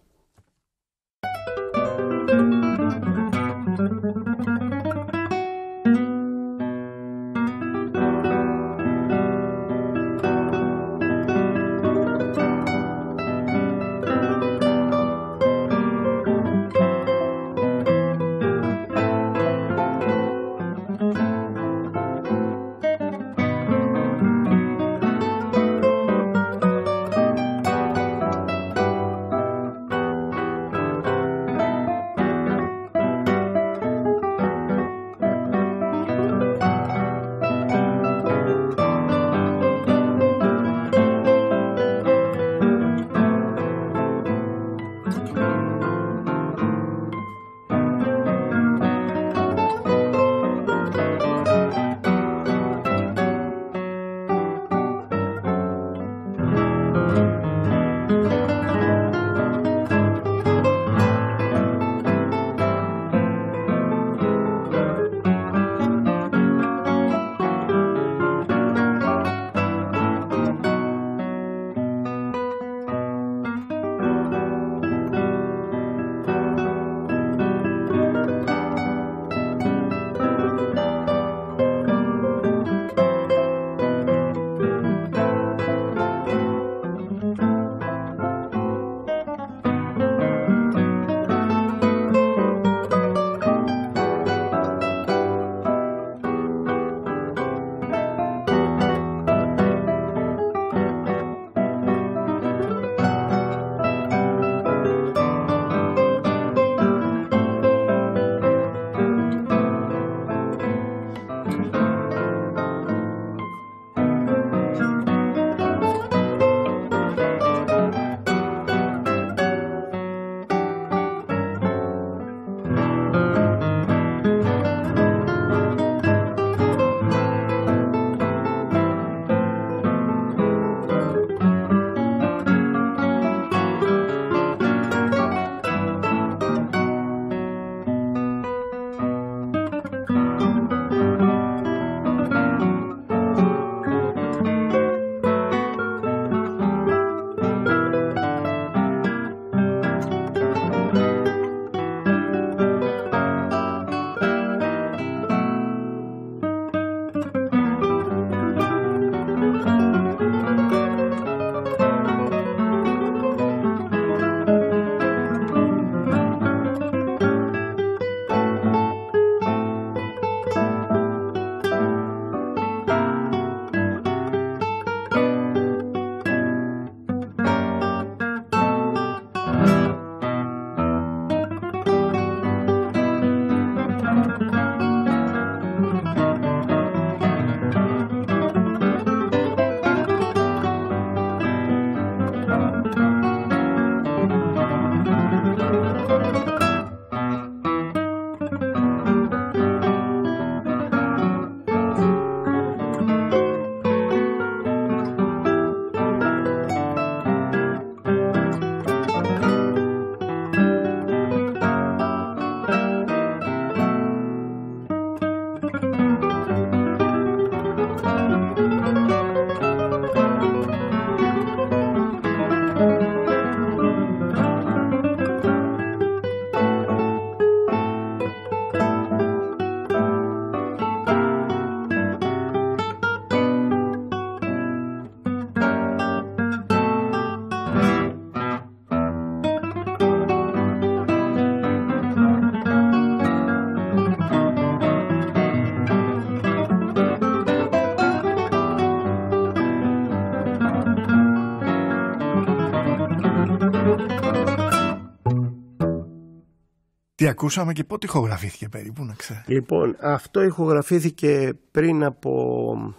Τι ακούσαμε και πότε ηχογραφήθηκε περίπου, να ξέρω? Λοιπόν, αυτό ηχογραφήθηκε πριν από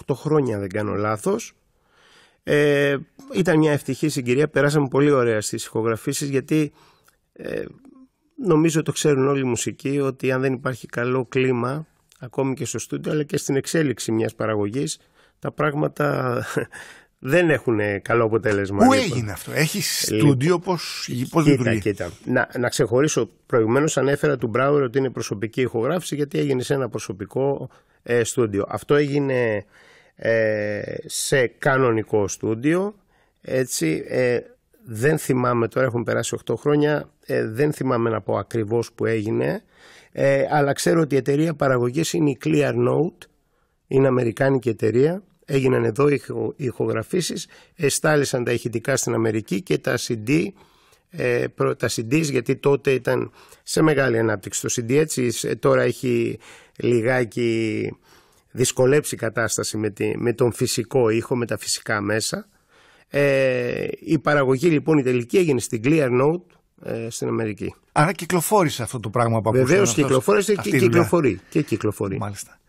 8 χρόνια, δεν κάνω λάθος. Ήταν μια ευτυχή συγκυρία, περάσαμε πολύ ωραία στις ηχογραφήσεις, γιατί νομίζω το ξέρουν όλοι οι μουσικοί ότι αν δεν υπάρχει καλό κλίμα, ακόμη και στο στούντιο αλλά και στην εξέλιξη μιας παραγωγής, τα πράγματα δεν έχουν καλό αποτέλεσμα. Πού έγινε αυτό? Έχει στούντιο, πώς λειτουργεί? Κοίτα. Να ξεχωρίσω, προηγουμένως ανέφερα του Μπράουερ ότι είναι προσωπική ηχογράφηση, γιατί έγινε σε ένα προσωπικό στούντιο. Αυτό έγινε σε κανονικό στούντιο, έτσι. Δεν θυμάμαι, τώρα έχουν περάσει 8 χρόνια, δεν θυμάμαι να πω ακριβώς που έγινε, αλλά ξέρω ότι η εταιρεία παραγωγής είναι η Clear Note, είναι αμερικάνικη εταιρεία. Έγιναν εδώ οι ηχογραφήσεις, εστάλησαν τα ηχητικά στην Αμερική και τα CDs, γιατί τότε ήταν σε μεγάλη ανάπτυξη το CD, έτσι. Τώρα έχει λιγάκι δυσκολέψει η κατάσταση με τον φυσικό ήχο, με τα φυσικά μέσα. Η παραγωγή λοιπόν η τελική έγινε στην Clear Note στην Αμερική. Άρα κυκλοφόρησε αυτό το πράγμα που ακούσαμε. Βεβαίως κυκλοφόρησε και κυκλοφορεί. Μάλιστα.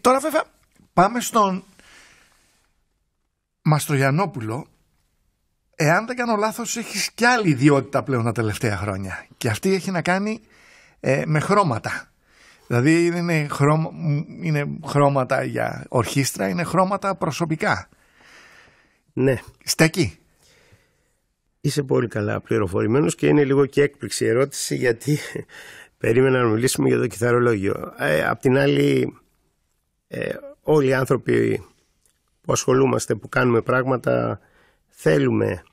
Τώρα βέβαια πάμε στον Μαστρογιαννόπουλο. Εάν δεν κάνω λάθος, έχεις κι άλλη ιδιότητα πλέον τα τελευταία χρόνια, και αυτή έχει να κάνει με χρώματα. Δηλαδή είναι χρώματα για ορχήστρα, είναι χρώματα προσωπικά. Ναι. Στέκει? Είσαι πολύ καλά πληροφορημένος και είναι λίγο και έκπληξη η ερώτηση, γιατί περίμενα να μιλήσουμε για το κιθαρολόγιο. Απ' την άλλη, όλοι οι άνθρωποι που ασχολούμαστε, που κάνουμε πράγματα, θέλουμε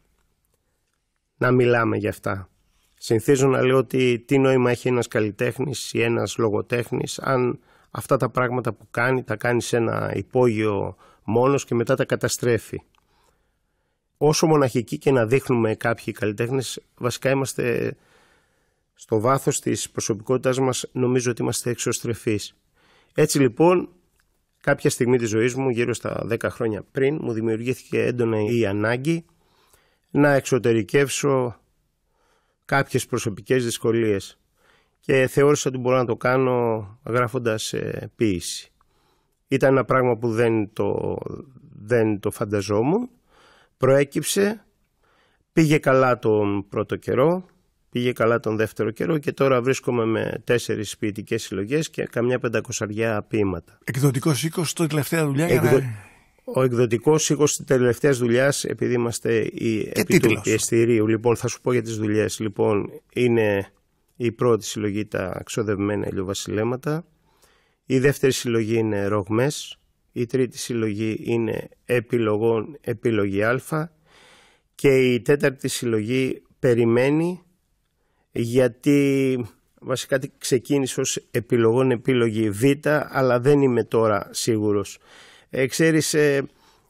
να μιλάμε για αυτά. Συνηθίζω να λέω ότι τι νόημα έχει ένας καλλιτέχνης ή ένας λογοτέχνης αν αυτά τα πράγματα που κάνει τα κάνει σε ένα υπόγειο μόνος και μετά τα καταστρέφει. Όσο μοναχικοί και να δείχνουμε κάποιοι καλλιτέχνες, βασικά είμαστε στο βάθος της προσωπικότητάς μας, νομίζω ότι είμαστε εξωστρεφείς. Έτσι λοιπόν, κάποια στιγμή της ζωής μου, γύρω στα 10 χρόνια πριν, μου δημιουργήθηκε έντονα η ανάγκη να εξωτερικεύσω κάποιες προσωπικές δυσκολίες και θεώρησα ότι μπορώ να το κάνω γράφοντας ποίηση. Ήταν ένα πράγμα που δεν το φανταζόμουν. Προέκυψε, πήγε καλά τον πρώτο καιρό, πήγε καλά τον δεύτερο καιρό και τώρα βρίσκομαι με 4 ποιητικές συλλογές και καμιά 500 ποίηματα. Εκδοτικός οίκος στη τελευταία δουλειά? Ο εκδοτικός οίκος της τελευταίας δουλειάς, επειδή είμαστε επί του πιεστηρίου, λοιπόν θα σου πω για τις δουλειές. Λοιπόν, είναι η πρώτη συλλογή τα ξοδευμένα ηλιοβασιλέματα, η δεύτερη συλλογή είναι ρογμές, η τρίτη συλλογή είναι επιλογών επιλογή Α και η τέταρτη συλλογή περιμένει, γιατί βασικά ξεκίνησε ως επιλογών επιλογή Β, αλλά δεν είμαι τώρα σίγουρος. Ξέρεις,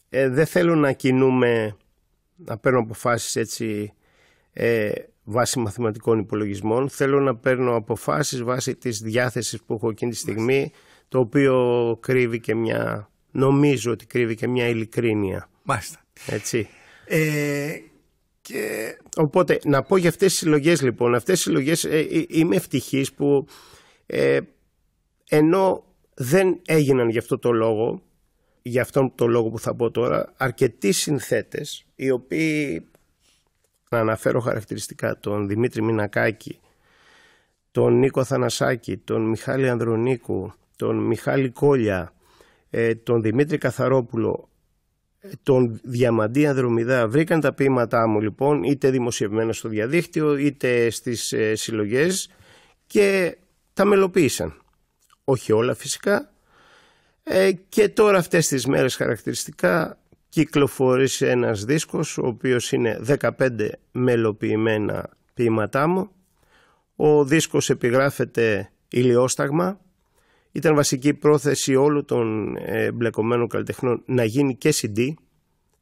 δεν θέλω να κινούμε, να παίρνω αποφάσεις έτσι βάσει μαθηματικών υπολογισμών. Θέλω να παίρνω αποφάσεις βάσει της διάθεσης που έχω εκείνη τη στιγμή, το οποίο κρύβει και νομίζω ότι κρύβει και μια ειλικρίνεια. Μάλιστα. Έτσι. Οπότε να πω για αυτές τις συλλογές λοιπόν. Αυτές τις συλλογές είμαι ευτυχής που ενώ δεν έγιναν γι' αυτό το λόγο, για αυτόν τον λόγο που θα πω τώρα, αρκετοί συνθέτες, οι οποίοι, να αναφέρω χαρακτηριστικά, τον Δημήτρη Μινακάκη, τον Νίκο Θανασάκη, τον Μιχάλη Ανδρονίκου, τον Μιχάλη Κόλια, τον Δημήτρη Καθαρόπουλο, τον Διαμαντή Ανδρομηδά, βρήκαν τα ποίηματά μου λοιπόν, είτε δημοσιευμένα στο διαδίκτυο είτε στις συλλογές, και τα μελοποίησαν. Όχι όλα φυσικά. Και τώρα αυτές τις μέρες χαρακτηριστικά κυκλοφορήσε ένας δίσκος, ο οποίος είναι 15 μελοποιημένα ποίηματά μου. Ο δίσκος επιγράφεται ηλιόσταγμα. Ήταν βασική πρόθεση όλων των εμπλεκομένων καλλιτεχνών να γίνει και CD,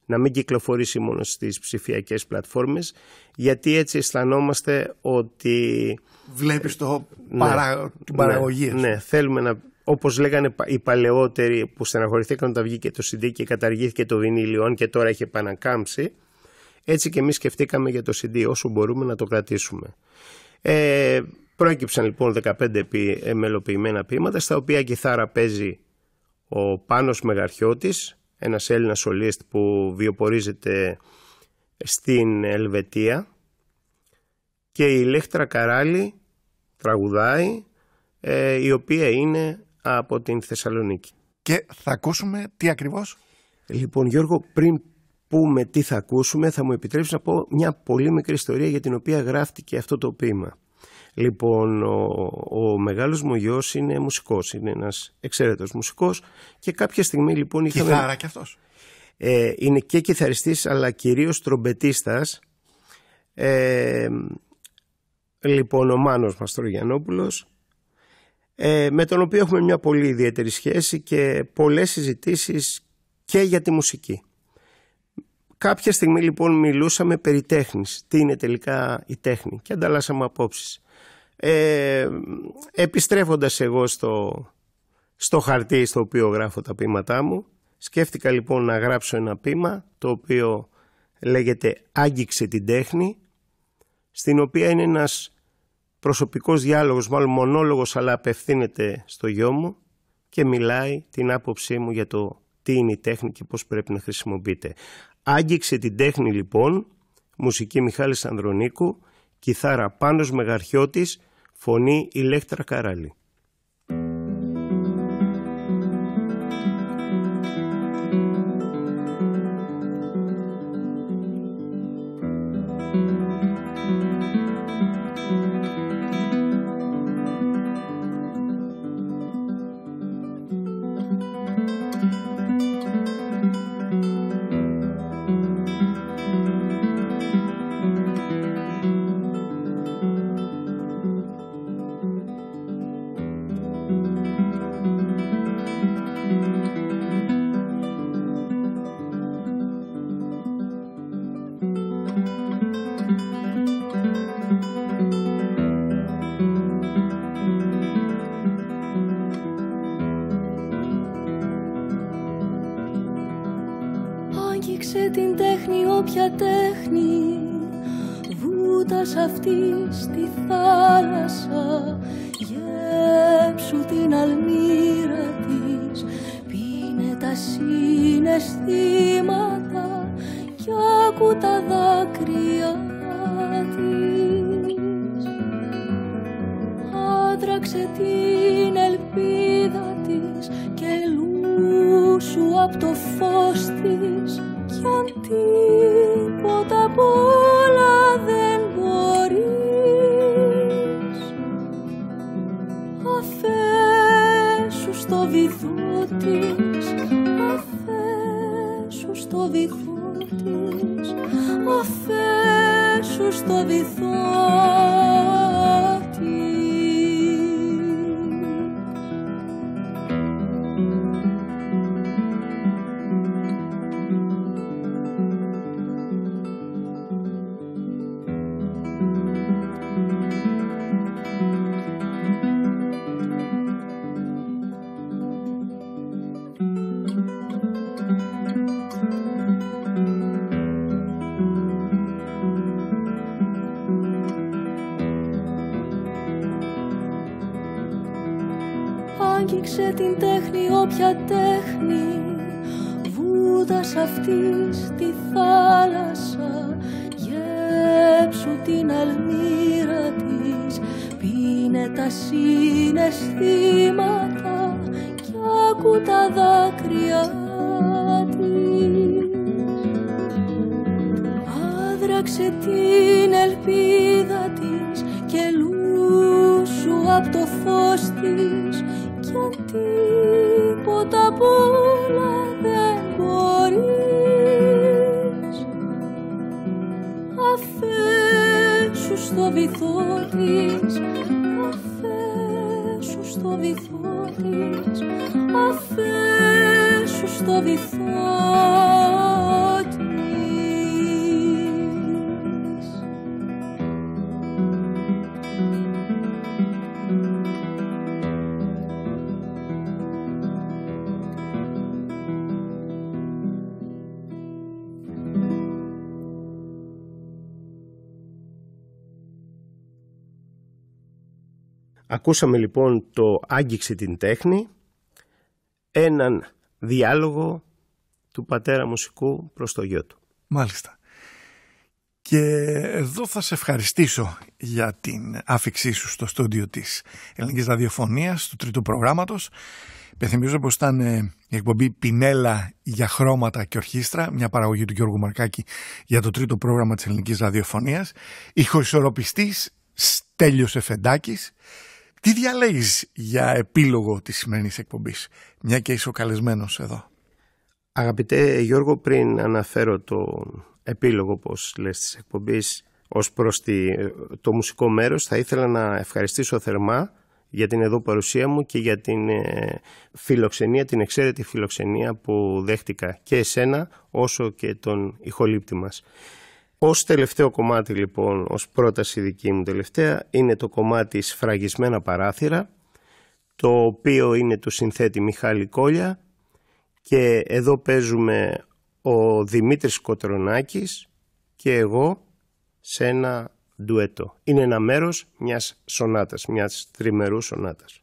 να μην κυκλοφορήσει μόνο στις ψηφιακές πλατφόρμες, γιατί έτσι αισθανόμαστε ότι... Βλέπεις την παραγωγή. Ναι, θέλουμε να... Όπως λέγανε οι παλαιότεροι που στεναχωρηθήκαν όταν βγήκε το CD και καταργήθηκε το βινίλιο και τώρα έχει επανακάμψει, έτσι και εμείς σκεφτήκαμε για το CD όσο μπορούμε να το κρατήσουμε. Προέκυψαν λοιπόν 15 μελοποιημένα ποίηματα, στα οποία κιθάρα παίζει ο Πάνος Μεγαρχιώτης, ένας Έλληνας σολίστ που βιοπορίζεται στην Ελβετία, και η Ηλέκτρα Καράλη τραγουδάει, η οποία είναι από την Θεσσαλονίκη. Και θα ακούσουμε τι ακριβώς? Λοιπόν, Γιώργο, πριν πούμε τι θα ακούσουμε, θα μου επιτρέψεις να πω μια πολύ μικρή ιστορία για την οποία γράφτηκε αυτό το ποίημα. Λοιπόν, ο μεγάλος μου γιος είναι μουσικός, είναι ένας εξαίρετος μουσικός, και κάποια στιγμή λοιπόν είχαμε... Κιθάρα κι αυτός? Είναι και κιθαριστής αλλά κυρίως τρομπετίστας. Λοιπόν, ο Μάνος Μαστρογιαννόπουλος, με τον οποίο έχουμε μια πολύ ιδιαίτερη σχέση και πολλές συζητήσεις και για τη μουσική. Κάποια στιγμή λοιπόν μιλούσαμε περί τέχνης, τι είναι τελικά η τέχνη, και ανταλλάσσαμε απόψεις. Επιστρέφοντας εγώ στο χαρτί στο οποίο γράφω τα ποίηματά μου, σκέφτηκα λοιπόν να γράψω ένα ποίημα το οποίο λέγεται «Άγγιξε την τέχνη», στην οποία είναι ένας προσωπικός διάλογος, μάλλον μονόλογος, αλλά απευθύνεται στο γιο μου και μιλάει την άποψή μου για το τι είναι η τέχνη και πώς πρέπει να χρησιμοποιείται. Άγγιξε την τέχνη λοιπόν, μουσική Μιχάλης Ανδρονίκου, κιθάρα Πάνος Μεγαρχιώτης, φωνή Ηλέκτρα Καράλη. Άγγιξε την τέχνη, όποια τέχνη, βούτας αυτή στη θάλασσα, γέψου την αλμύρα της, πίνε τα συναισθήματα κι άκου τα δάκρυα της. Άδραξε την ελπίδα της και λούσου απ' το φως της, κι αν τίποτα απ' όλα δεν μπορείς, αφέσου στο βυθό της, αφέσου στο βυθό της, αφέσου στο βυθό της. Άγγιξε την τέχνη, όποια τέχνη, βούτας αυτή στη θάλασσα, γέψου την αλμύρα της, πίνε τα συναισθήματα κι άκου τα δάκρυα της. Άδραξε την ελπίδα της και λούσου απ' το φως της, κι αν τίποτα απ' όλα δεν μπορείς, αφέσου στο βυθό της, αφέσου στο βυθό της, αφέσου στο βυθό της. Ακούσαμε λοιπόν το «Άγγιξε την τέχνη», έναν διάλογο του πατέρα μουσικού προς το γιο του. Μάλιστα. Και εδώ θα σε ευχαριστήσω για την άφηξή σου στο στούντιο της Ελληνικής Ραδιοφωνίας, του τρίτου προγράμματος. Υπενθυμίζω πως ήταν η εκπομπή Πινέλα για χρώματα και ορχήστρα, μια παραγωγή του Γιώργου Μαρκάκη για το τρίτο πρόγραμμα της Ελληνικής Ραδιοφωνίας. Ηχοισορροπιστής Στέλιος Εφεντάκης. Τι διαλέγεις για επίλογο της σημερινής εκπομπής, μια και είσαι ο καλεσμένος εδώ? Αγαπητέ Γιώργο, πριν αναφέρω το επίλογο, όπως λες, της εκπομπής ως προς το μουσικό μέρος, θα ήθελα να ευχαριστήσω θερμά για την εδώ παρουσία μου και για την φιλοξενία, την εξαίρετη φιλοξενία που δέχτηκα και εσένα όσο και τον ηχολήπτη μας. Ως τελευταίο κομμάτι λοιπόν, ως πρόταση δική μου τελευταία, είναι το κομμάτι «Σφραγισμένα παράθυρα», το οποίο είναι του συνθέτη Μιχάλη Κόλια, και εδώ παίζουμε ο Δημήτρης Κοτρονάκης και εγώ σε ένα ντουέτο. Είναι ένα μέρος μιας σονάτας, μιας τριμερούς σονάτας.